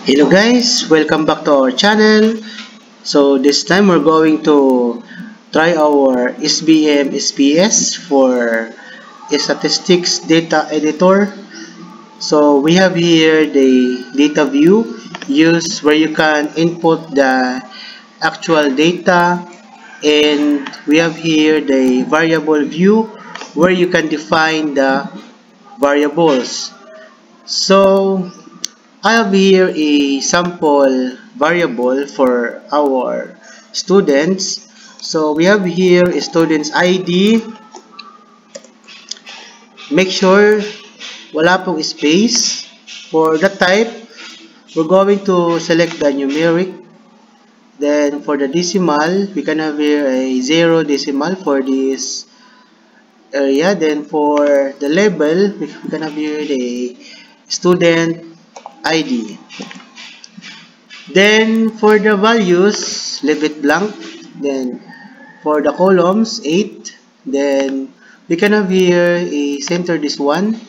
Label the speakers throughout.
Speaker 1: Hello guys, welcome back to our channel. So this time we're going to try our SBM SPS for statistics data editor. So we have here the data view used where you can input the actual data, and we have here the variable view where you can define the variables. So I have here a sample variable for our students. So we have here a student's ID. Make sure wala pong space. For the type, we're going to select the numeric. Then for the decimal, we can have here a 0 decimal for this area. Then for the label, we can have here the student ID. Then for the values, leave it blank. Then for the columns, 8. Then we can have here a center this one.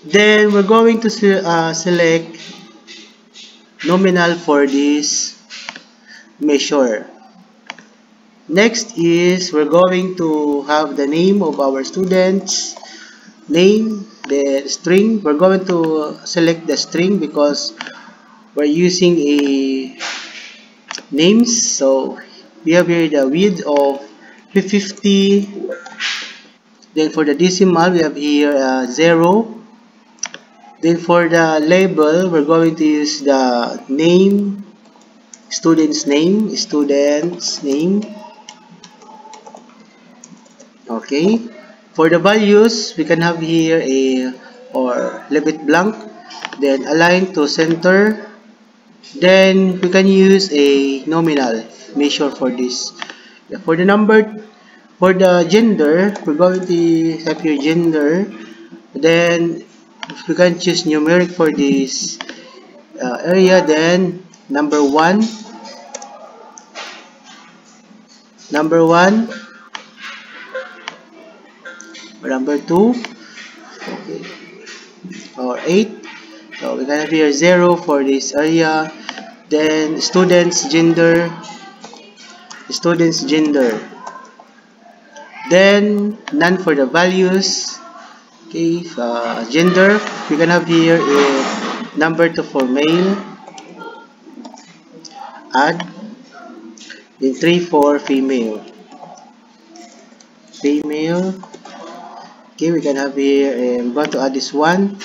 Speaker 1: Then we're going to select nominal for this measure. Next is we're going to have the name of our students. Name, the string. We're going to select the string because we're using a names. So we have here the width of 50. Then for the decimal, we have here 0. Then for the label, we're going to use the name, student's name. Okay. For the values, we can have here or leave it blank. Then align to center. Then we can use a nominal measure for this. For the number, for the gender, we're going to have here gender. Then we can choose numeric for this area. Then number 1, or number 2, okay, or 8. So we can have here 0 for this area. Then student's gender. Then none for the values. Okay, gender, we can have here a number 2 for male. Add. Then 3 for female. Okay, we can have here, I'm going to add this one.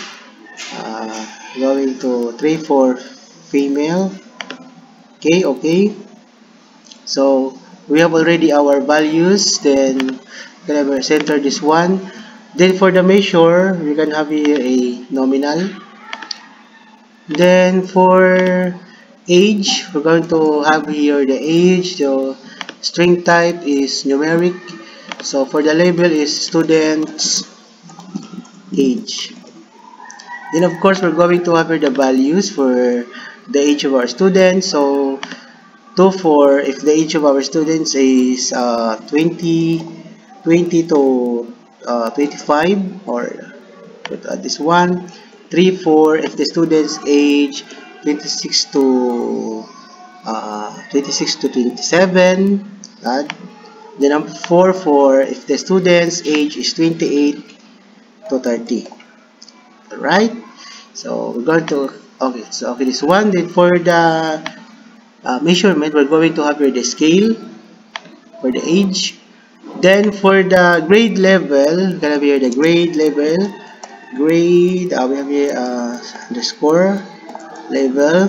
Speaker 1: Going to 3 for female. Okay. So we have already our values. Then we can have center this one. Then for the measure, we can have here a nominal. Then for age, we're going to have here the age. The string type is numeric. So for the label is student's age. Then of course we're going to have here the values for the age of our students. So 2 for if the age of our students is 20 to 25, or this one. 3 for if the student's age 26 to 27. Then number 4 for if the student's age is 28 to 30. Alright, so we're going to okay this one. Then for the measurement, we're going to have here the scale for the age. Then for the grade level, we're gonna have here the grade level. We have here underscore level.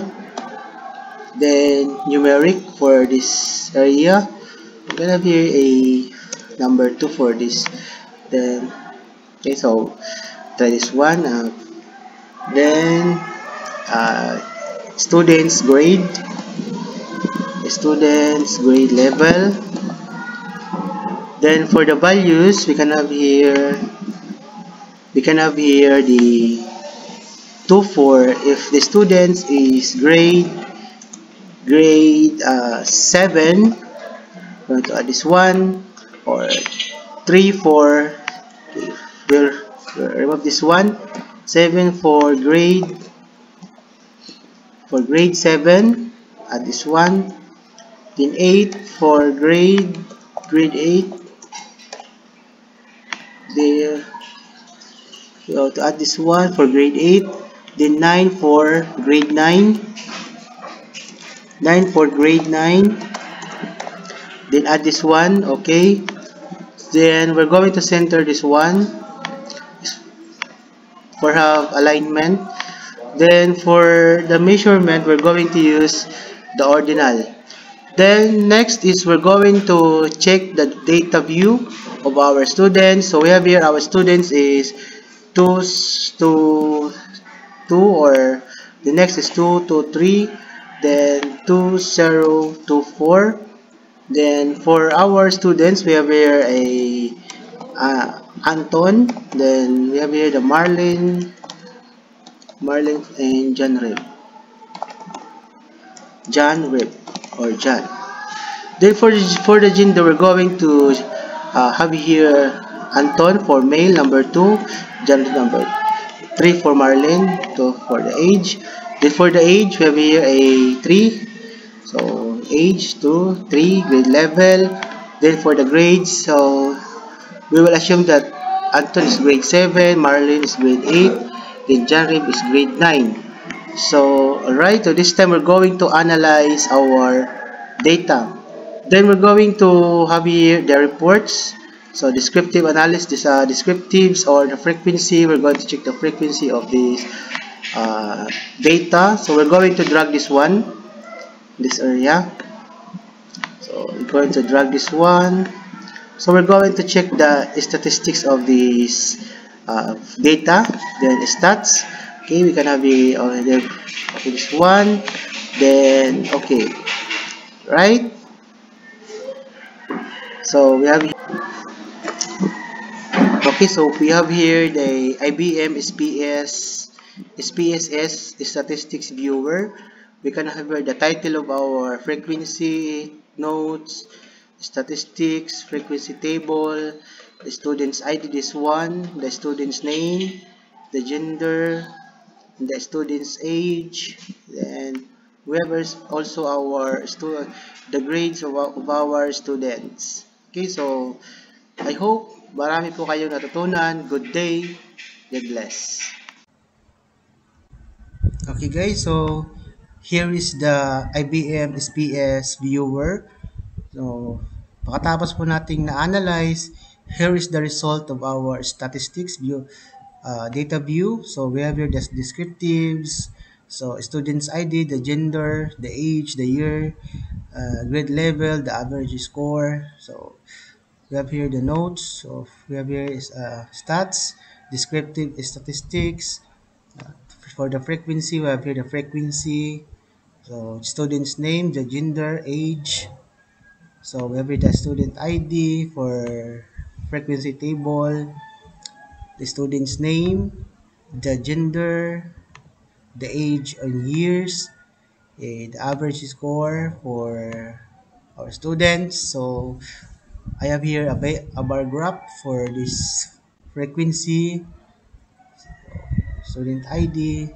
Speaker 1: Then numeric for this area. We're gonna have here a number 2 for this. Then okay, so try this one. Then student's grade level. Then for the values, we can have here the 2 for if the student is grade 7. We're going to add this one, or 3 for okay, we'll remove this one. 7 for grade for grade 7, add this one. Then 8 for grade 8. There, so to add this one for grade 8. Then 9 for grade 9. 9 for grade 9. Then add this one, okay. Then we're going to center this one for have alignment. Then for the measurement, we're going to use the ordinal. Then next is we're going to check the data view of our students. So we have here our students is 2 to 2, or the next is 2 to 3, then 2 0 to 4. Then for our students, we have here a Anton. Then we have here the Marlin and John Rip or John. Then for the gender, we're going to have here Anton for male, number 2, John number 3 for Marlin, 2 for the age. Then for the age, we have here a 3. So age 2, 3, grade level. Then for the grades, so we will assume that Anton is grade 7, Marlin is grade 8, then John Rib is grade 9. So alright, so this time we're going to analyze our data. Then we're going to have here the reports. So descriptive analysis, descriptives or the frequency. We're going to check the frequency of this data. So we're going to drag this one, this area. So we're going to drag this one. So we're going to check the statistics of this data, then stats. Okay, we can have the okay, this one, then okay, right? So we have okay, so we have here the IBM SPSS statistics viewer. We can have here the title of our frequency, notes, statistics, frequency table, the student's ID, this one, the student's name, the gender, the student's age, then we have also our the grades of our students. Okay, so I hope marami po kayong natutunan. Good day. God bless. Okay guys, so here is the IBM SPS viewer. So pagkatapos po nating na-analyze, here is the result of our statistics view, data view. So we have here the descriptives, so student's ID, the gender, the age, the year, grade level, the average score. So we have here the notes. So we have here is stats, descriptive statistics. For the frequency, we have here the frequency. So student's name, the gender, age. So we have here the student ID for frequency table, the student's name, the gender, the age and years, the average score for our students. So I have here a bar graph for this frequency, student ID.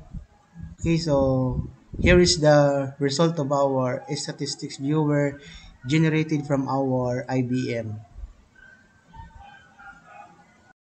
Speaker 1: Okay, so here is the result of our statistics viewer generated from our IBM.